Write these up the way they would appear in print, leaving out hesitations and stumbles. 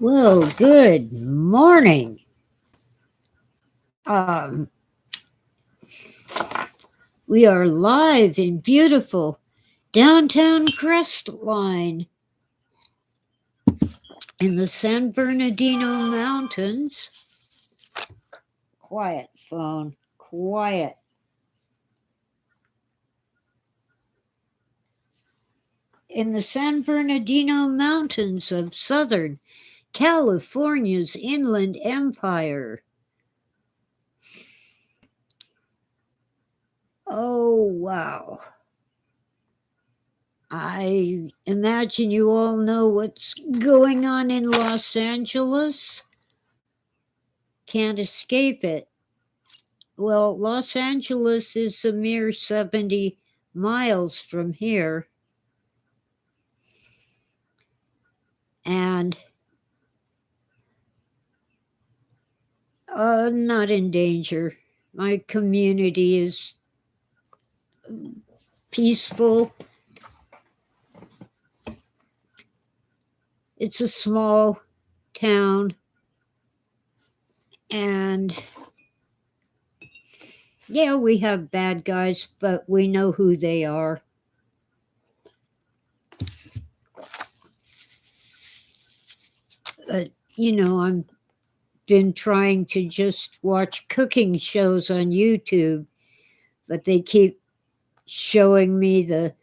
Well, good morning. Um, we are live in beautiful downtown Crestline in the San Bernardino Mountains. Quiet, phone, quiet. In the San Bernardino Mountains of Southern California's Inland Empire. Oh, wow. I imagine you all know what's going on in Los Angeles. Can't escape it. Well, Los Angeles is a mere 70 miles from here. And not in danger. My community is peaceful. It's a small town. And yeah, we have bad guys, but we know who they are. But, I'm been trying to just watch cooking shows on YouTube, but they keep showing me the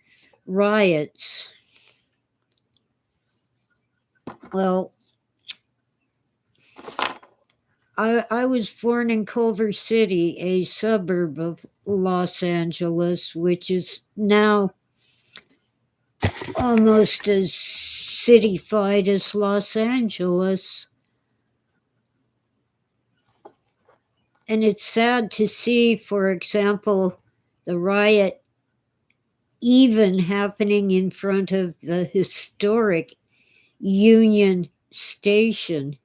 riots. Well, I was born in Culver City, a suburb of Los Angeles, which is now almost as cityfied as Los Angeles. And it's sad to see, for example, the riot even happening in front of the historic Union Station.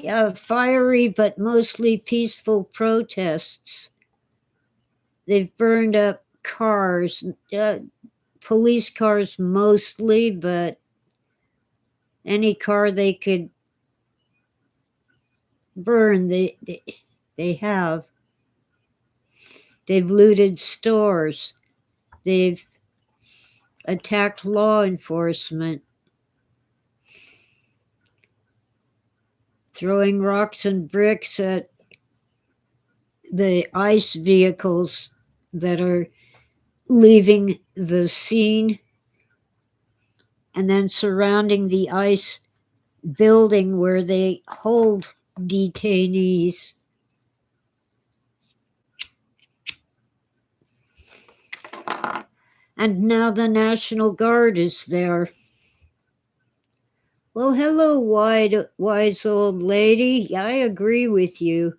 Yeah, fiery but mostly peaceful protests. They've burned up cars, police cars mostly, but any car they could burn, they have. They've looted stores. They've attacked law enforcement, throwing rocks and bricks at the ICE vehicles that are leaving the scene, and then surrounding the ICE building where they hold detainees. And now the National Guard is there. Well, hello, wise old lady. I agree with you.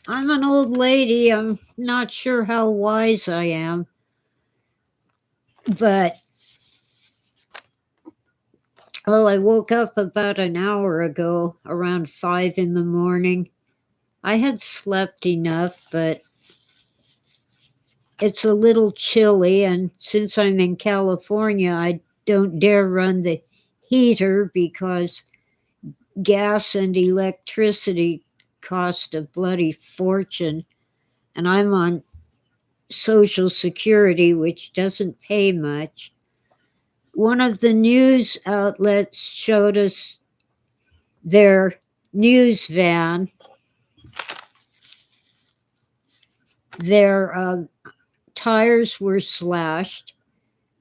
I'm an old lady. I'm not sure how wise I am. But, I woke up about an hour ago, around 5 in the morning. I had slept enough, but it's a little chilly. And since I'm in California, I don't dare run the heater because gas and electricity cost a bloody fortune. And I'm on Social Security, which doesn't pay much. One of the news outlets showed us their news van. Their tires were slashed.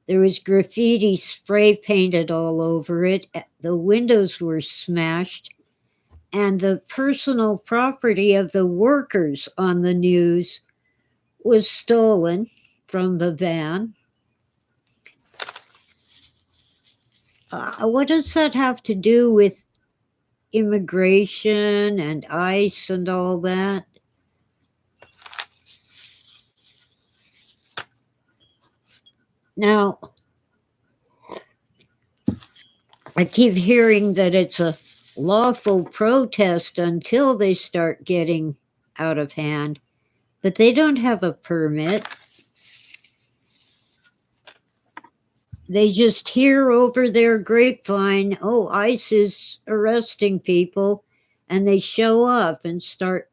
There was graffiti spray painted all over it. The windows were smashed. And the personal property of the workers on the news was stolen from the van. What does that have to do with immigration and ICE and all that? Now, I keep hearing that it's a lawful protest until they start getting out of hand, but they don't have a permit. They just hear over their grapevine, oh, ICE is arresting people, and they show up and start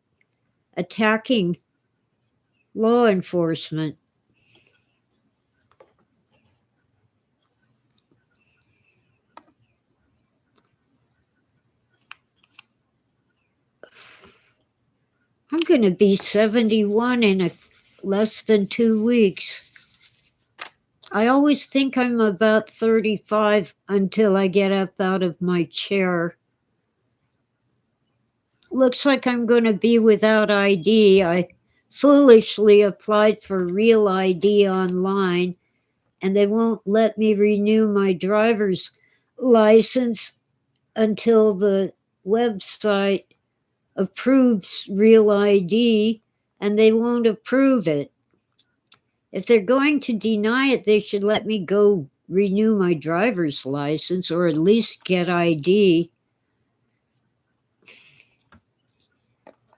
attacking law enforcement. I'm going to be 71 in less than 2 weeks. I always think I'm about 35 until I get up out of my chair. Looks like I'm going to be without ID. I foolishly applied for real ID online, and they won't let me renew my driver's license until the website approves real ID, and they won't approve it. If they're going to deny it, they should let me go renew my driver's license or at least get ID.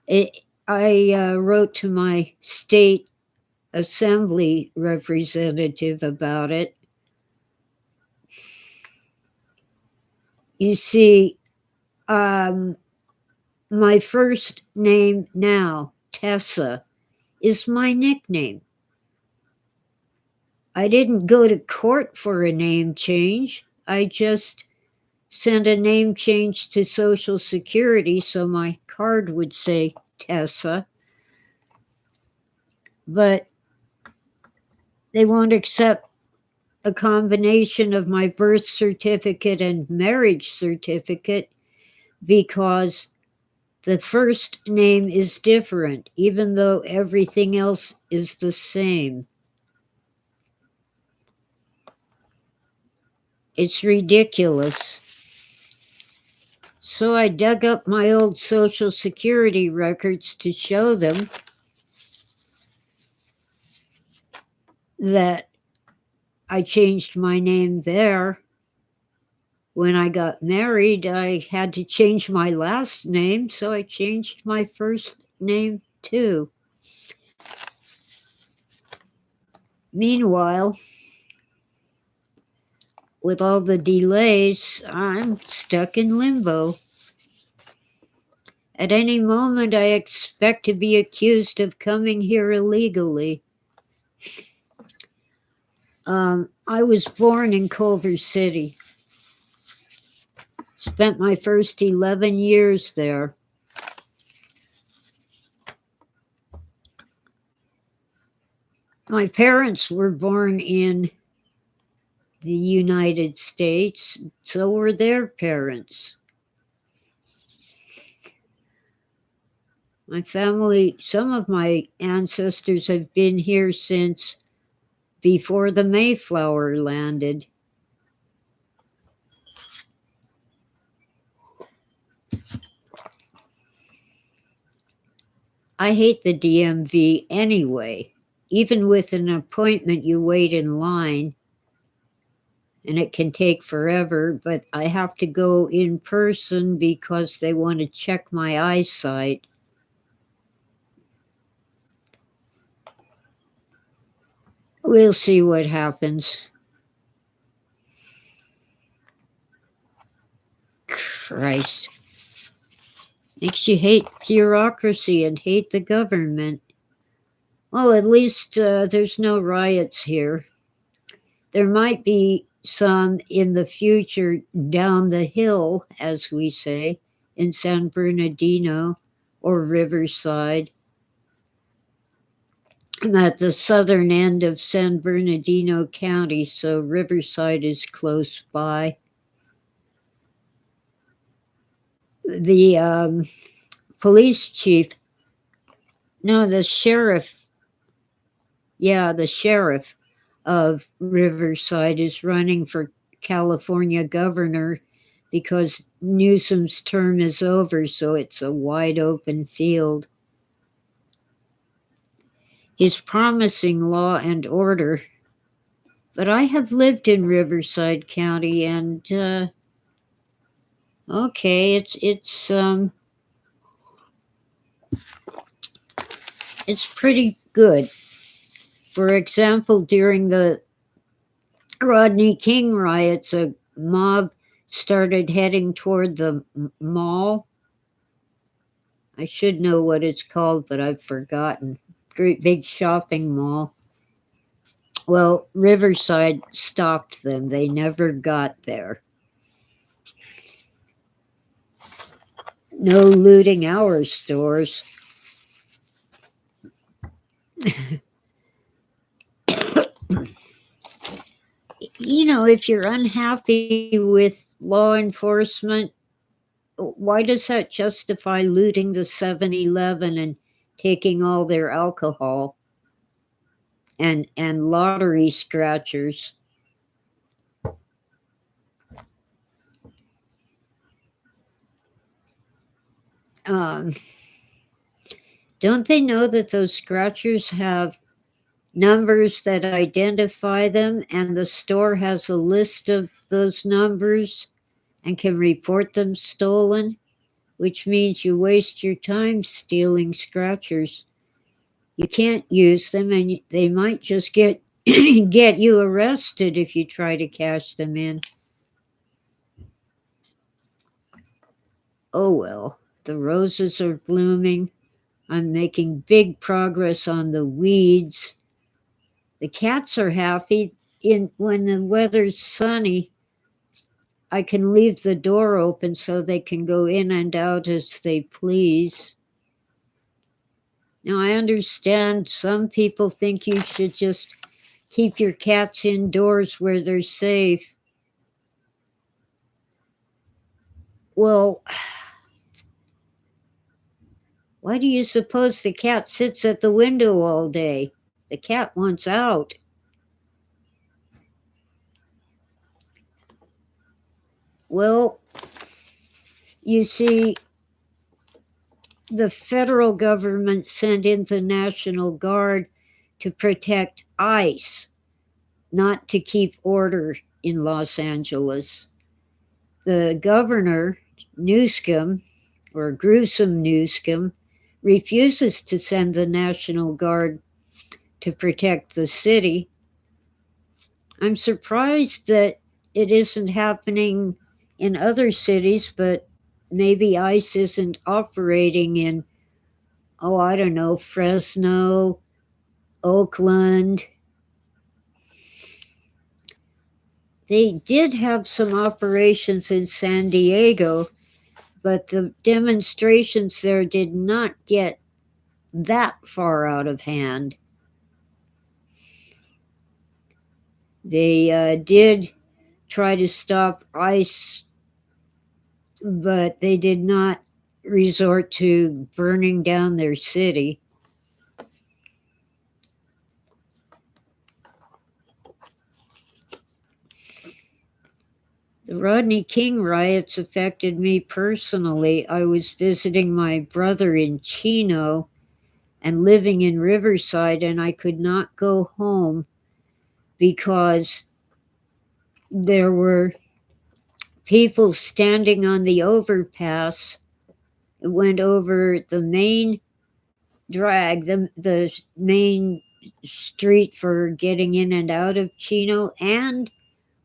I wrote to my state assembly representative about it. You see, my first name now, Tessa, is my nickname. I didn't go to court for a name change. I just sent a name change to Social Security so my card would say Tessa. But they won't accept a combination of my birth certificate and marriage certificate because the first name is different, even though everything else is the same. It's ridiculous. So I dug up my old Social Security records to show them that I changed my name there. When I got married, I had to change my last name, so I changed my first name too. Meanwhile, with all the delays, I'm stuck in limbo. At any moment, I expect to be accused of coming here illegally. I was born in Culver City. Spent my first 11 years there. My parents were born in the United States, so were their parents. My family, some of my ancestors have been here since before the Mayflower landed. I hate the DMV anyway. Even with an appointment, you wait in line and it can take forever, but I have to go in person because they want to check my eyesight. We'll see what happens. Christ. Makes you hate bureaucracy and hate the government. Well, at least there's no riots here. There might be some in the future down the hill, as we say, in San Bernardino or Riverside. I'm at the southern end of San Bernardino County, so Riverside is close by. The police chief, no, the sheriff, the sheriff of Riverside is running for California governor because Newsom's term is over, so it's a wide open field. He's promising law and order, but I have lived in Riverside County and, Okay, it's pretty good. For example, during the Rodney King riots, a mob started heading toward the mall. I should know what it's called, but I've forgotten. Great big shopping mall. Well, Riverside stopped them. They never got there. No looting our stores. If you're unhappy with law enforcement, why does that justify looting the 7-Eleven and taking all their alcohol and lottery scratchers? Um, don't they know that those scratchers have numbers that identify them, and the store has a list of those numbers and can report them stolen? Which means you waste your time stealing scratchers. You can't use them, and they might just get get you arrested if you try to cash them in. Oh well, the roses are blooming. I'm making big progress on the weeds. The cats are happy. When the weather's sunny, I can leave the door open so they can go in and out as they please. Now, I understand some people think you should just keep your cats indoors where they're safe. Well, why do you suppose the cat sits at the window all day? The cat wants out. Well, you see, the federal government sent in the National Guard to protect ICE, not to keep order in Los Angeles. The governor, Newsom, or Gruesome Newsom, refuses to send the National Guard to protect the city. I'm surprised that it isn't happening in other cities, but maybe ICE isn't operating in, oh, I don't know, Fresno, Oakland. They did have some operations in San Diego, but the demonstrations there did not get that far out of hand. They did try to stop ICE, but they did not resort to burning down their city. The Rodney King riots affected me personally. I was visiting my brother in Chino and living in Riverside, and I could not go home because there were people standing on the overpass. It went over the main drag, the main street for getting in and out of Chino, and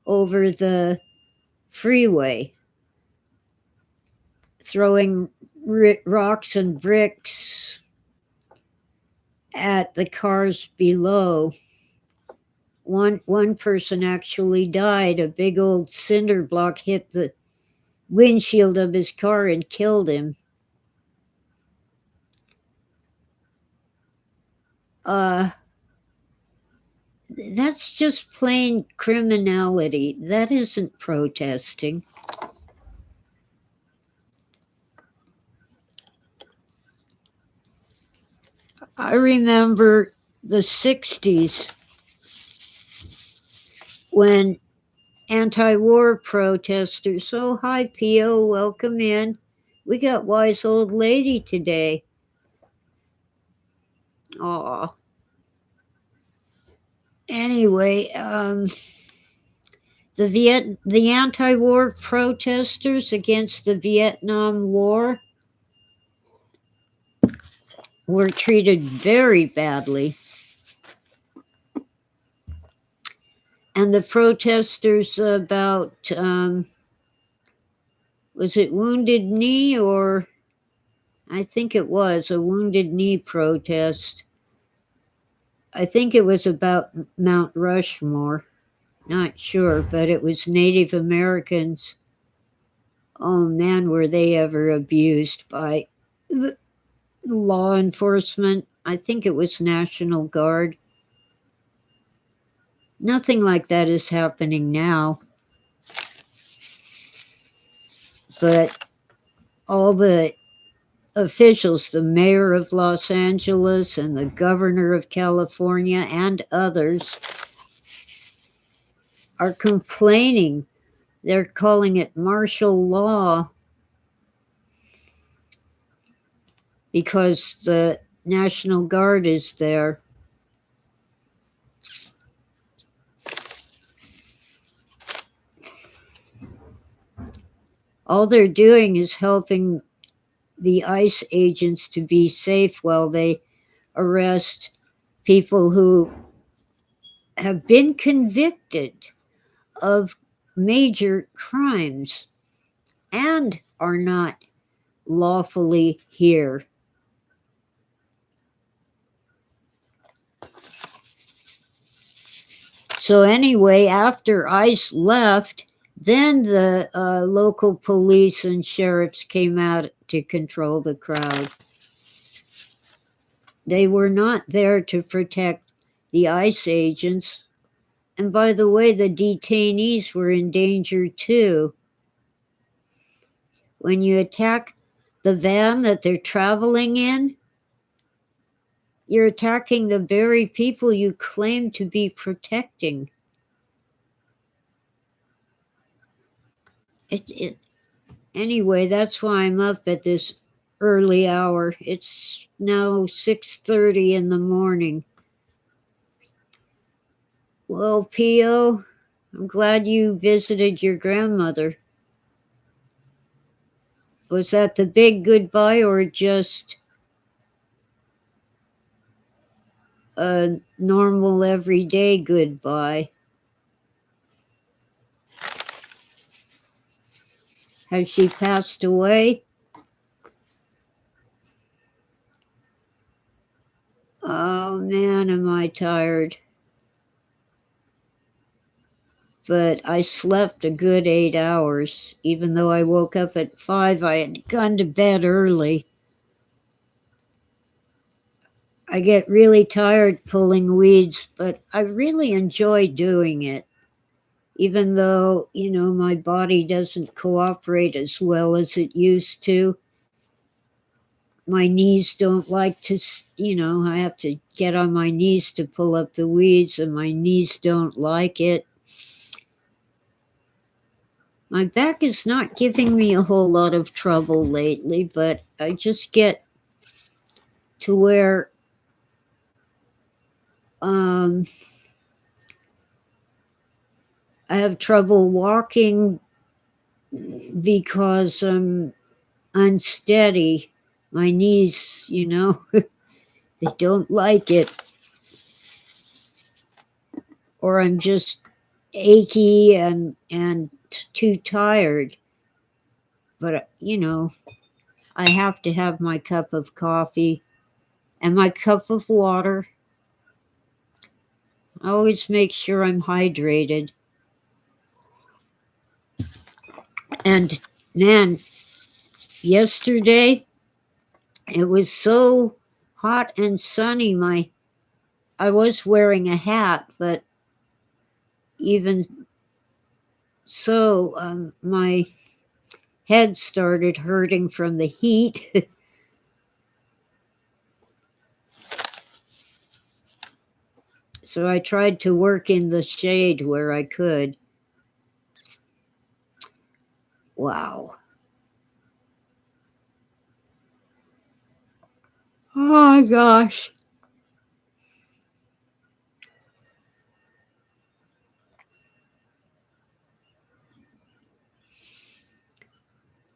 over the freeway, throwing rocks and bricks at the cars below. One person actually died. A big old cinder block hit the windshield of his car and killed him. Uh, that's just plain criminality. That isn't protesting. I remember the 60s when anti-war protesters, oh, hi, Pio, welcome in. We got wise old lady today. Aw. Anyway, The anti-war protesters against the Vietnam War were treated very badly. And the protesters about, was it Wounded Knee, or I think it was a Wounded Knee protest. I think it was about Mount Rushmore. Not sure, but it was Native Americans. Oh man, were they ever abused by the law enforcement. I think it was National Guard. Nothing like that is happening now. But all the officials, the mayor of Los Angeles and the governor of California and others, are complaining. They're calling it martial law because the National Guard is there. All they're doing is helping the ICE agents to be safe while they arrest people who have been convicted of major crimes and are not lawfully here. So anyway, after ICE left, then the local police and sheriffs came out to control the crowd. They were not there to protect the ICE agents. And by the way, the detainees were in danger too. When you attack the van that they're traveling in, you're attacking the very people you claim to be protecting. Anyway, that's why I'm up at this early hour. It's now 6:30 in the morning. Well, Pio, I'm glad you visited your grandmother. Was that the big goodbye or just a normal everyday goodbye? Has she passed away? Oh man, am I tired. But I slept a good 8 hours. Even though I woke up at 5, I had gone to bed early. I get really tired pulling weeds, but I really enjoy doing it. Even though, my body doesn't cooperate as well as it used to. My knees don't like to, I have to get on my knees to pull up the weeds, and my knees don't like it. My back is not giving me a whole lot of trouble lately, but I just get to where I have trouble walking because I'm unsteady. My knees, they don't like it. Or I'm just achy and too tired. But, I have to have my cup of coffee and my cup of water. I always make sure I'm hydrated. And man, yesterday it was so hot and sunny. I was wearing a hat, but even so, my head started hurting from the heat. So I tried to work in the shade where I could. Wow. Oh my gosh.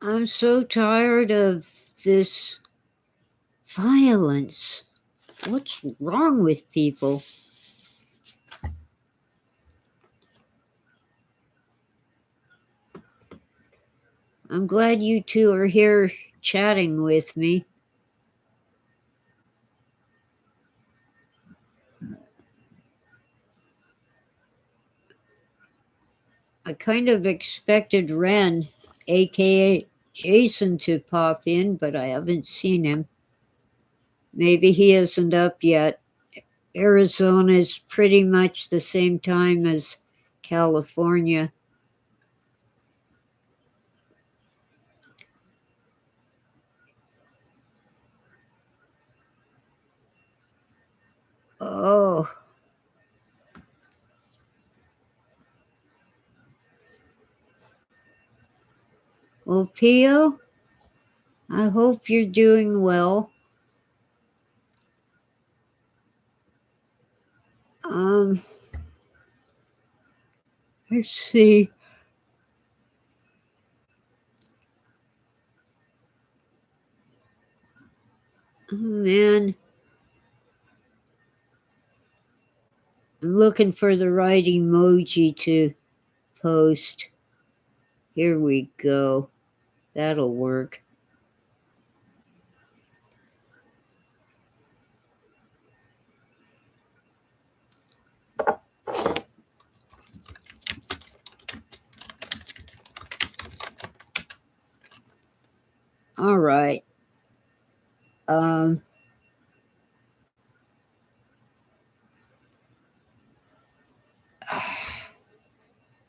I'm so tired of this violence. What's wrong with people? I'm glad you two are here chatting with me. I kind of expected Ren, aka Jason, to pop in, but I haven't seen him. Maybe he isn't up yet. Arizona is pretty much the same time as California. Oh, well, Pio, I hope you're doing well. Um, let's see. Oh, man, I'm looking for the right emoji to post. Here we go. That'll work. All right. Um,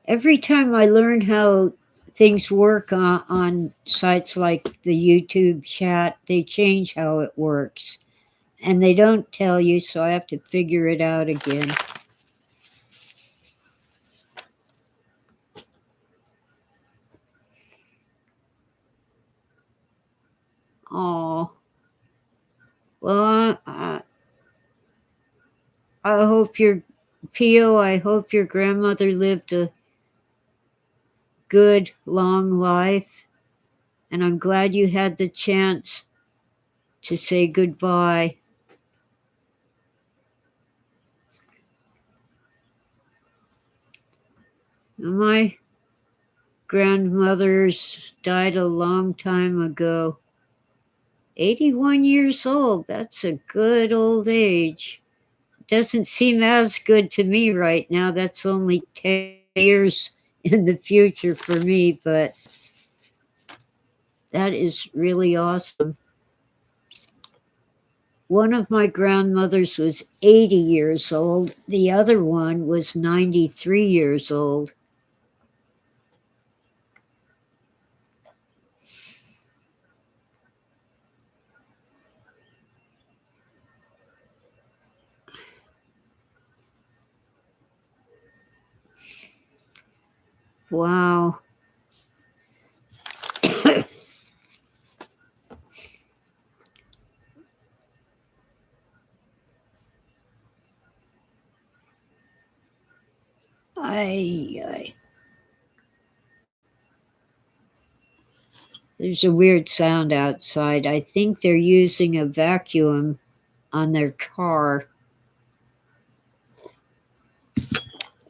every time I learn how things work on sites like the YouTube chat, they change how it works. And they don't tell you, so I have to figure it out again. Oh, well, I hope your Pio, I hope your grandmother lived a good, long life. And I'm glad you had the chance to say goodbye. My grandmother's died a long time ago. 81 years old. That's a good old age. Doesn't seem as good to me right now. That's only 10 years in the future for me, but that is really awesome. One of my grandmothers was 80 years old. The other one was 93 years old. Wow. I There's a weird sound outside. I think they're using a vacuum on their car.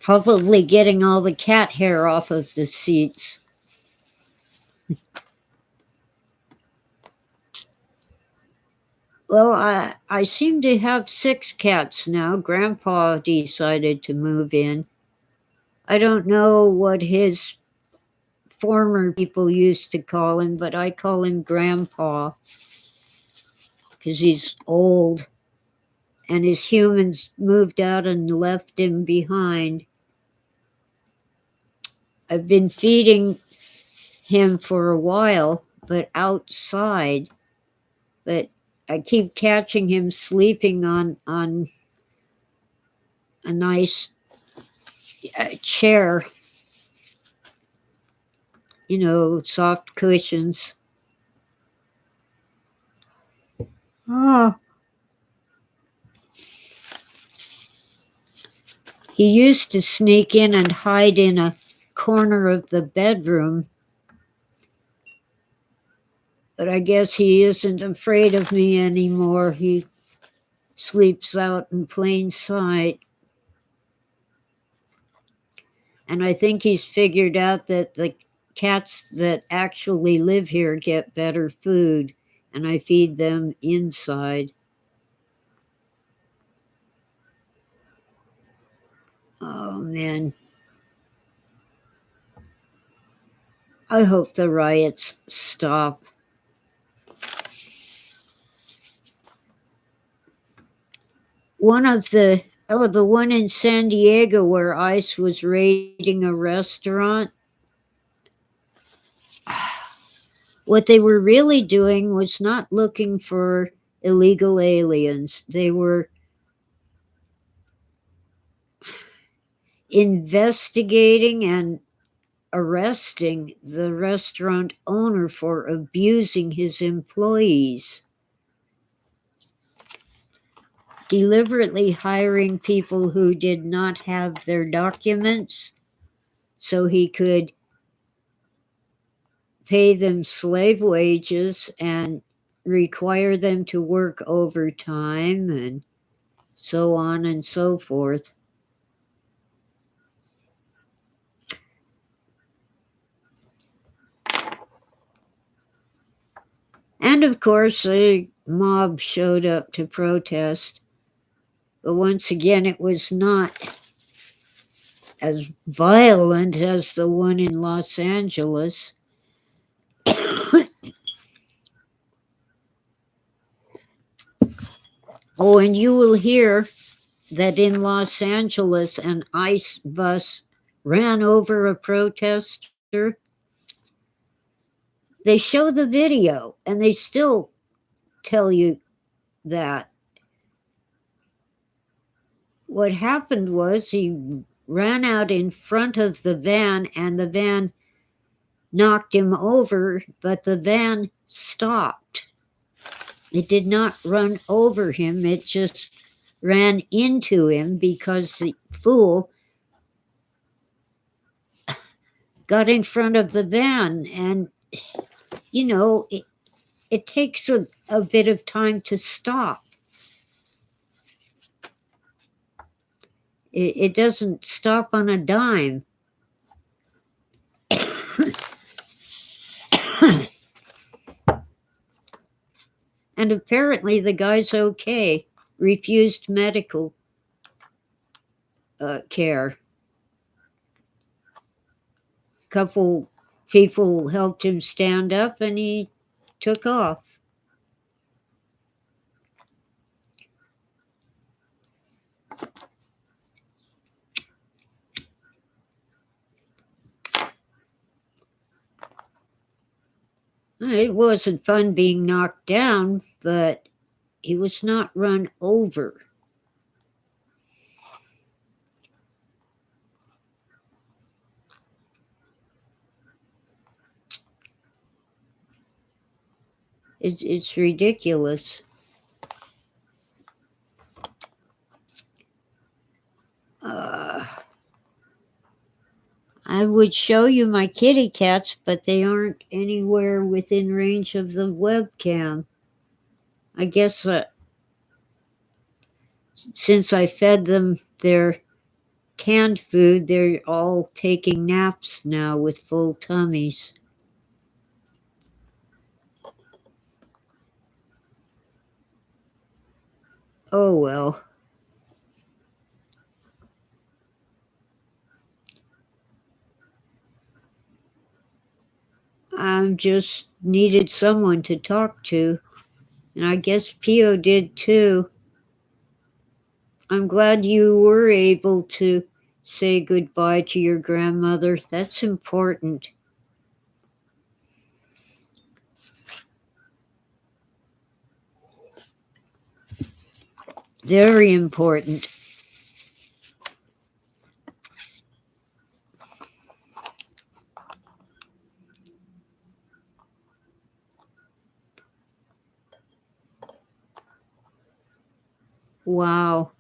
Probably getting all the cat hair off of the seats. Well, I seem to have 6 cats now. Grandpa decided to move in. I don't know what his former people used to call him, but I call him Grandpa because he's old and his humans moved out and left him behind. I've been feeding him for a while, but outside. But I keep catching him sleeping on a nice chair, soft cushions. Oh, he used to sneak in and hide in a corner of the bedroom. But I guess he isn't afraid of me anymore. He sleeps out in plain sight. And I think he's figured out that the cats that actually live here get better food, and I feed them inside. Oh man. I hope the riots stop. The one in San Diego where ICE was raiding a restaurant. What they were really doing was not looking for illegal aliens. They were investigating and arresting the restaurant owner for abusing his employees, deliberately hiring people who did not have their documents so he could pay them slave wages and require them to work overtime and so on and so forth. And of course, a mob showed up to protest. But once again, it was not as violent as the one in Los Angeles. Oh, and you will hear that in Los Angeles, an ICE bus ran over a protester. They show the video and they still tell you that. What happened was he ran out in front of the van and the van knocked him over, but the van stopped. It did not run over him, it just ran into him because the fool got in front of the van. And, you know, it takes a bit of time to stop. It doesn't stop on a dime. And apparently the guy's okay. Refused medical care. Couple people helped him stand up and he took off. It wasn't fun being knocked down, but he was not run over. It's ridiculous. I would show you my kitty cats, but they aren't anywhere within range of the webcam. I guess since I fed them their canned food, they're all taking naps now with full tummies. Oh well. I just needed someone to talk to, and I guess Pio did too. I'm glad you were able to say goodbye to your grandmother. That's important. Very important. Wow.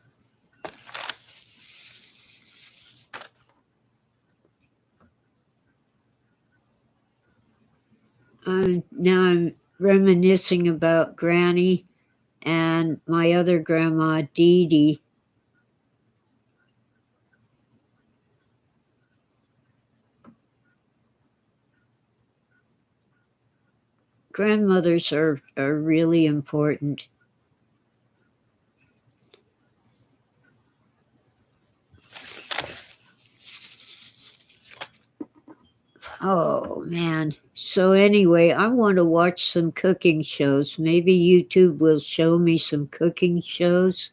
Now I'm reminiscing about Granny and my other grandma, Dee Dee. Grandmothers are really important. Oh man. So anyway, I want to watch some cooking shows. Maybe YouTube will show me some cooking shows.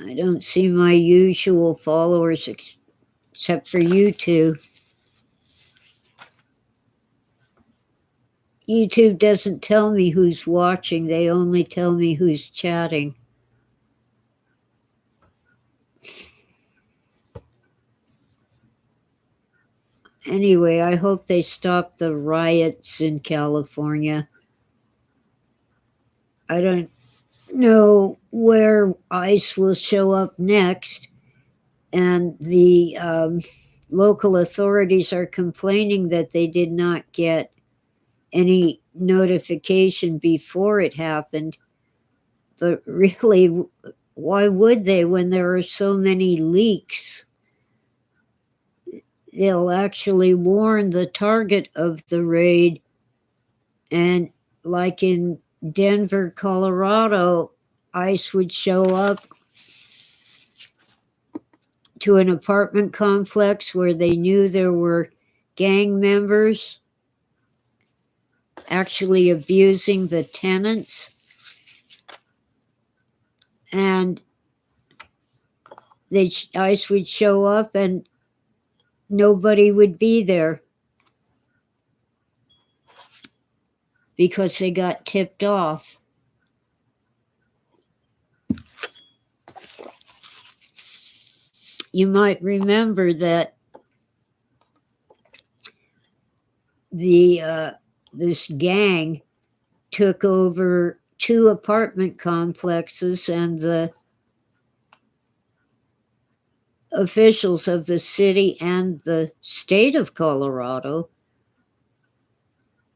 I don't see my usual followers except for you two. YouTube doesn't tell me who's watching, they only tell me who's chatting. Anyway, I hope they stop the riots in California. I don't know where ICE will show up next, and the local authorities are complaining that they did not get any notification before it happened. But really, why would they when there are so many leaks? They'll actually warn the target of the raid. And like in Denver, Colorado, ICE would show up to an apartment complex where they knew there were gang members actually abusing the tenants. And ICE would show up and nobody would be there because they got tipped off. You might remember that this gang took over 2 apartment complexes, and the officials of the city and the state of Colorado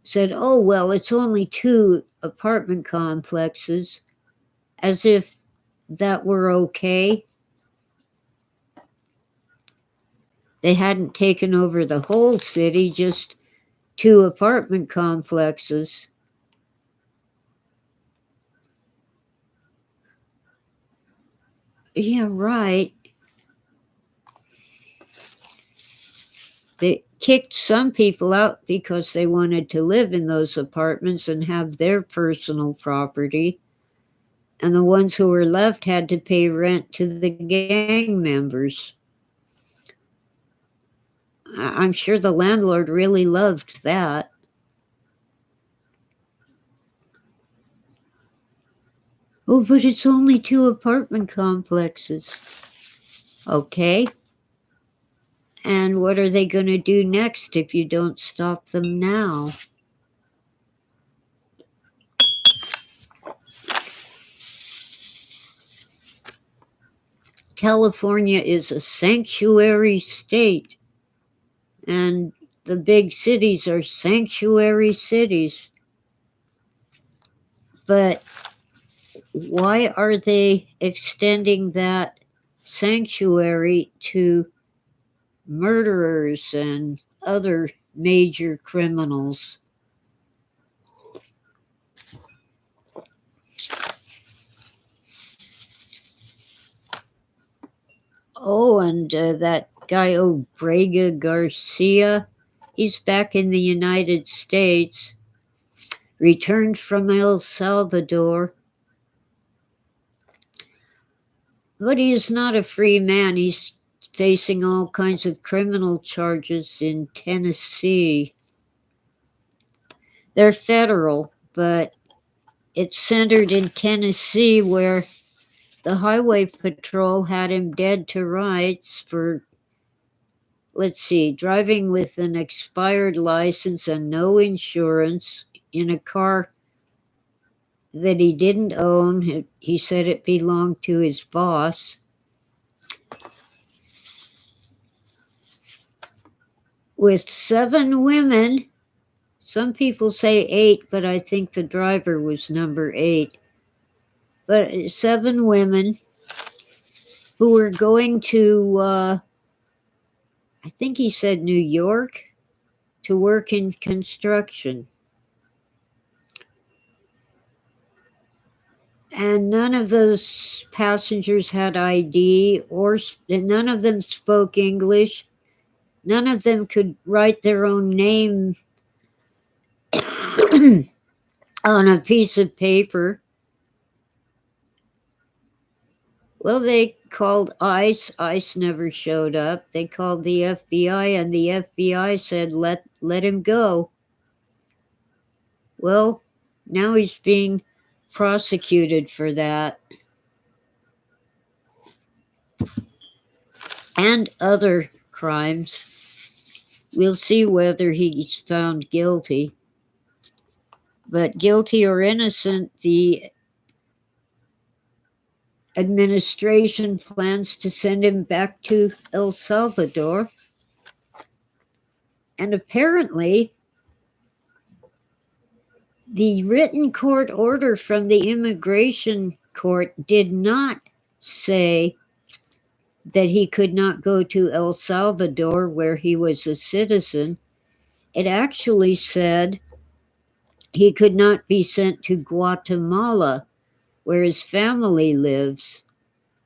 said, oh, well, it's only 2 apartment complexes, as if that were okay. They hadn't taken over the whole city, just 2 apartment complexes. Yeah, right. They kicked some people out because they wanted to live in those apartments and have their personal property. And the ones who were left had to pay rent to the gang members. I'm sure the landlord really loved that. Oh, but it's only 2 apartment complexes. Okay. And what are they going to do next if you don't stop them now? California is a sanctuary state, and the big cities are sanctuary cities. But why are they extending that sanctuary to murderers and other major criminals? Oh, and that guy Obrega Garcia, he's back in the United States, returned from El Salvador. But he is not a free man. He's facing all kinds of criminal charges in Tennessee. They're federal, but it's centered in Tennessee, where the highway patrol had him dead to rights for, let's see, driving with an expired license and no insurance in a car that he didn't own. He said it belonged to his boss. with 7 women. Some people say 8, but I think the driver was number 8. But 7 women who were going to, I think he said New York, to work in construction. And none of those passengers had ID, or none of them spoke English. None of them could write their own name on a piece of paper. Well, they called ICE. ICE never showed up. They called the FBI, and the FBI said, let him go. Well, now he's being prosecuted for that. And other crimes. We'll see whether he's found guilty. But guilty or innocent, the administration plans to send him back to El Salvador. And apparently, the written court order from the immigration court did not say that he could not go to El Salvador, where he was a citizen. It actually said he could not be sent to Guatemala, where his family lives,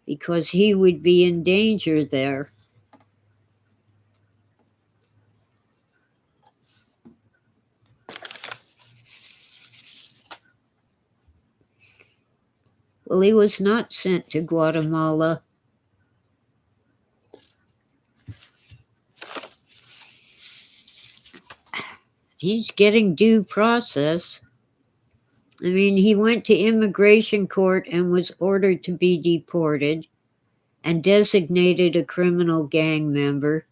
because he would be in danger there. Well, he was not sent to Guatemala. He's getting due process. I mean, he went to immigration court and was ordered to be deported and designated a criminal gang member.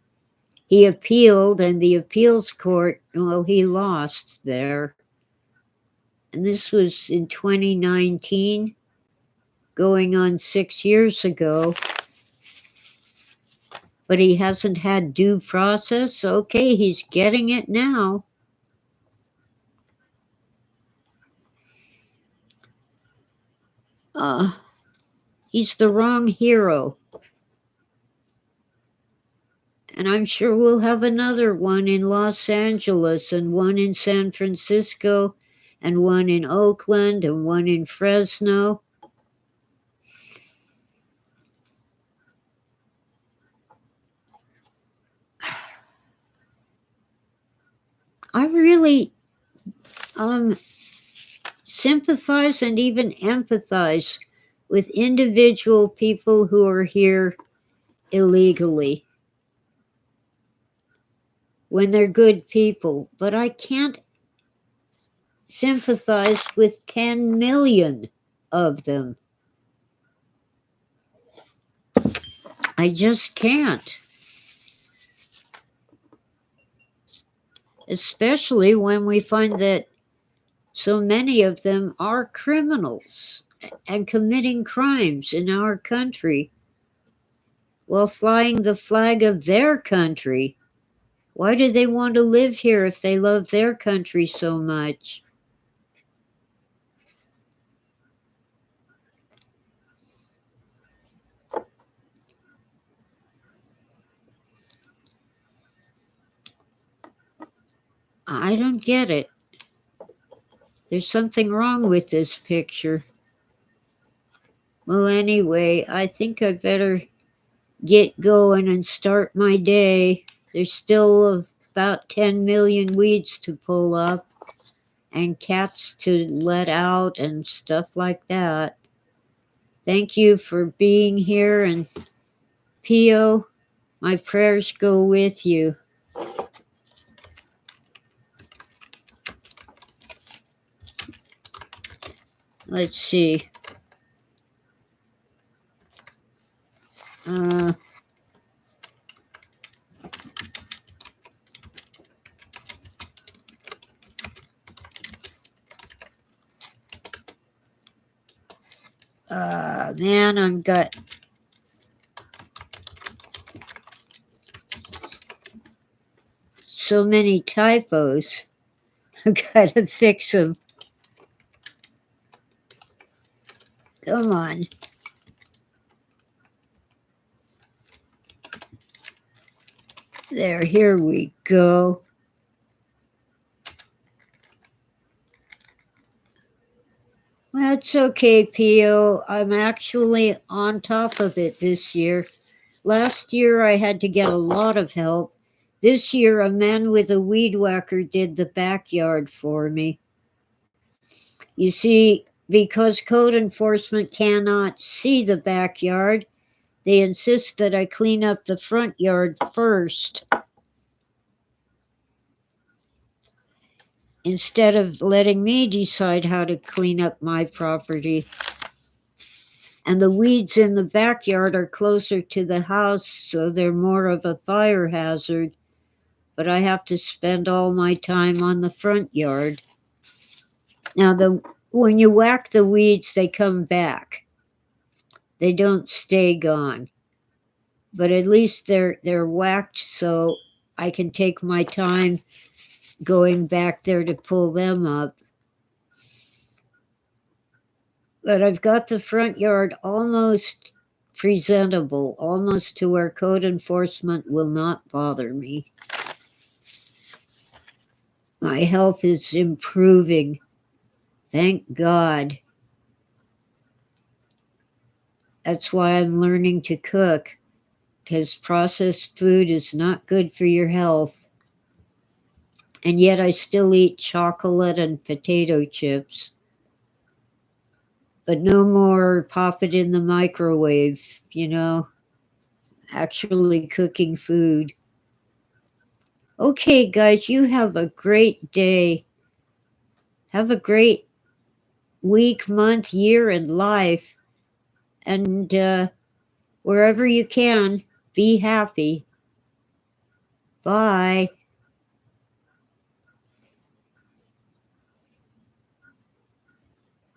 He appealed, and the appeals court, well, he lost there. And this was in 2019, going on 6 years ago. But he hasn't had due process. Okay, he's getting it now. He's the wrong hero. And I'm sure we'll have another one in Los Angeles, and one in San Francisco, and one in Oakland, and one in Fresno. I really sympathize and even empathize with individual people who are here illegally when they're good people, but I can't sympathize with 10 million of them. I just can't. Especially when we find that so many of them are criminals and committing crimes in our country while flying the flag of their country. Why do they want to live here if they love their country so much? I don't get it. There's something wrong with this picture. Well, anyway, I think I better get going and start my day. There's still about 10 million weeds to pull up and cats to let out and stuff like that. Thank you for being here, and Pio, my prayers go with you. Let's see. Man, I've got so many typos. I gotta fix them. Come on. There, here we go. That's okay, Pio. I'm actually on top of it this year. Last year I had to get a lot of help. This year a man with a weed whacker did the backyard for me. You see, because code enforcement cannot see the backyard, they insist that I clean up the front yard first, instead of letting me decide how to clean up my property. And the weeds in the backyard are closer to the house, so they're more of a fire hazard. But I have to spend all my time on the front yard. Now, when you whack the weeds, they come back. They don't stay gone. But at least they're whacked, so I can take my time going back there to pull them up. But I've got the front yard almost presentable, almost to where code enforcement will not bother me. My health is improving. Thank God. That's why I'm learning to cook, because processed food is not good for your health. And yet I still eat chocolate and potato chips. But no more pop it in the microwave, actually cooking food. Okay, guys, you have a great day. Have a great week, month, year, and life. And wherever you can, be happy. Bye.